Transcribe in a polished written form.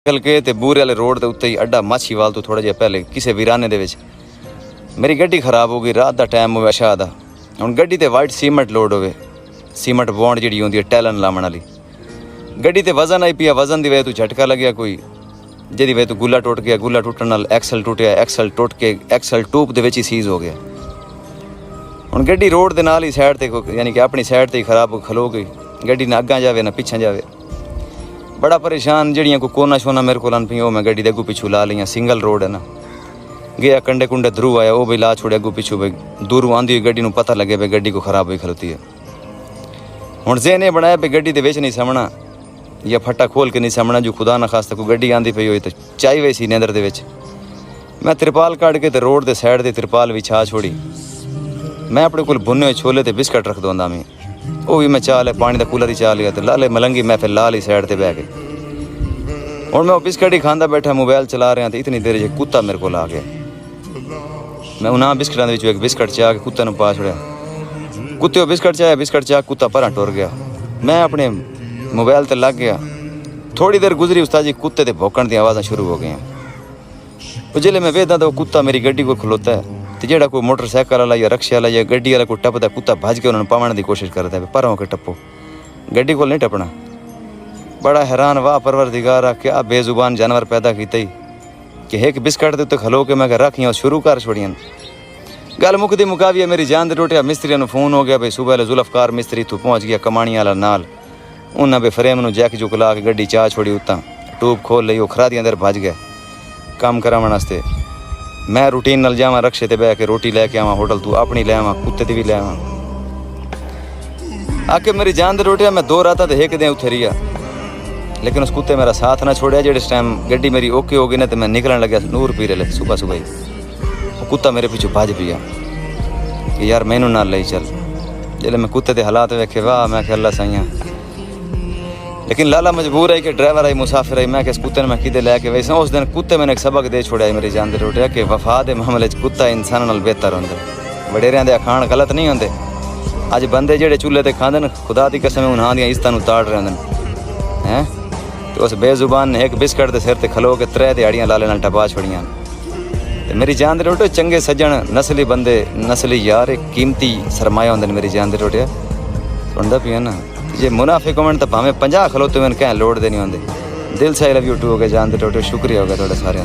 निकल के ते बूरे वाले रोड के उत्ते ही अड्डा माछीवाल तो थोड़ा जिहा पहले किसी वीराने दे विच मेरी गड्डी खराब हो गई। रात का टाइम होवे शाह दा। हुण गड्डी ते वाइट सीमेंट लोड होवे, सीमेंट बॉन्ड जिहड़ी होंदी है टैलन लावण वाली। गड्डी ते वजन आई पिया, वजन की वजह तो झटका लग्या कोई, जिहदी वजह तो गुला टुट गया। गुला टुटण नाल एक्सल टुटिया, एक्सल टुट के एक्सल ट्यूब दे विच ही सीज हो गया। हुण गड्डी रोड दे नाल ही साइड ते यानी कि अपनी साइड ते ही खराब खलो गई। गड्डी ना अग्गां जावे ना पिछां जावे। बड़ा परेशान, जड़ियाँ कोई कोना शोना मेरे को पी मैं गड्डी दे अगू पिछू ला लियाँ। सिंगल रोड है ना, गया कंडे कुंडे ध्रू आया वो भी ला छोड़े अगू पिछू भाई। दूरों आंदी हुई गड्डी पता लगे भाई गड्डी को खराब हुई खलोती है। हुण ज़हन ये बनाया भाई गड्डी दे विच नहीं समना या फट्टा खोल के नहीं समना, जो खुदा ना खास्ता कोई गड्डी आंदी पई होई तो चाई वही सी नेंदर दे विच। मैं तिरपाल कट के ते रोड दे साइड ते तिरपाल विछा छोड़ी। मैं अपने कोल भुने हुए छोले ते बिस्कट रख दोंदा मैं, वो भी मैं चाह लिया, पानी का कूलर ही चाह लिया तो ला ले मलंगी। मैं फिर ला ली साइड पर बह के। और मैं वो बिस्कट ही खांदा बैठा, मोबाइल चला रहा तो इतनी देर जो कुत्ता मेरे को आ गया। मैं उन्हें बिस्कटां दे विचों एक बिस्कट चाह के कुत्ते नूं पा छड़िया। कुत्ते बिस्कट चाह कुत्ता परां टुर गया। मैं अपने मोबाइल ते लग गया। थोड़ी देर गुजरी उस्ताद जी कुत्ते ते भौंकण दी आवाज़ां शुरू हो गई। जिसले मैं वेखदा तो कुत्ता मेरी गड्डी को खलोता है, तो जेड़ा कोई मोटरसाइकिल वाला या रक्शे वाला या गड्डी वाला कोई टपदा कुत्ता भज के उन्होंने पावण की कोशिश करता है, पर होकर टप्पो, गड्डी को नहीं टपना। बड़ा हैरान, वाह परवरदिगारा क्या बेजुबान जानवर पैदा किया कि एक बिस्कट के उत्ते खलो के मैं रखियाँ शुरू कर छोड़ियां। गल मुकदी मुकावी मेरी जान दे रोटिया। मिस्त्री नूं फोन हो गया भाई, सुबह वाले जुल्फकार मिस्त्री इत्थों पहुँच गया कमाणी वाला नाल। उन्हें भी फ्रेम नूं जैक जुक ला के गड्डी चाह छोड़ी, उत्तां ट्यूब खोल लई, वो खरा दी अंदर भज गया काम करावन वास्ते। मैं रूटीन नाल जावां रक्शे ते बह के रोटी लैके आवां होटल तू, अपनी ले आवां कुत्ते दी भी ले आवां। आके मेरी जान दे रोटिया मैं 2 रातां ते एक दिन उत्थे रिहा, लेकिन उस कुत्ते मेरा साथ ना छोड़िया। जिस टाइम गड्डी मेरी ओके हो गई ना तो मैं निकलन लग्या नूर पीरे ले सुबह सुबह ही, वो कुत्ता मेरे पीछे भज पिया कि यार मैनू नाल ले चल। जिसले मैं कुत्ते के हालात वेखे, वाह मैं क्या अल्लाह साइयां। लेकिन लाला मजबूर है कि ड्राइवर आई मुसाफिर आई, मैं कि इस कुत्ते ने मैं किदे लैके वैसा। उस दिन कुत्ते मैंने एक सबक दे छोड़ा मेरी जान दे रोटिया कि वफा के मामले कुत्ता इंसान नाल बेहतर होंगे। वडेरियां दे अखाण गलत नहीं होंगे। अज बंदे जेड़े चूल्हे ते खांदे खुदा की कसम उन्हां दियां इज्जतां नूं ताड़ रहे होंदे हैं। तो उस बेजुबान ने एक बिस्कट के सिर ते खलो के 3 दिहाड़ियां लाले नाल टपा छोड़ियां। ते मेरी जान दे रोटिया चंगे सज्जन नस्ली बंदे नस्ली यार एक कीमती सरमाया होंदे मेरी जान दे रोटिया। सुनदा पिया ना, जे मुनाफिक होवन तो भावें 50 खलोते होन कहीं लोड़ दे नहीं होंदे। दिल से आई लव यू टू हो गए जान दे रोटिया। शुक्रिया हो गया थोड़े सारे।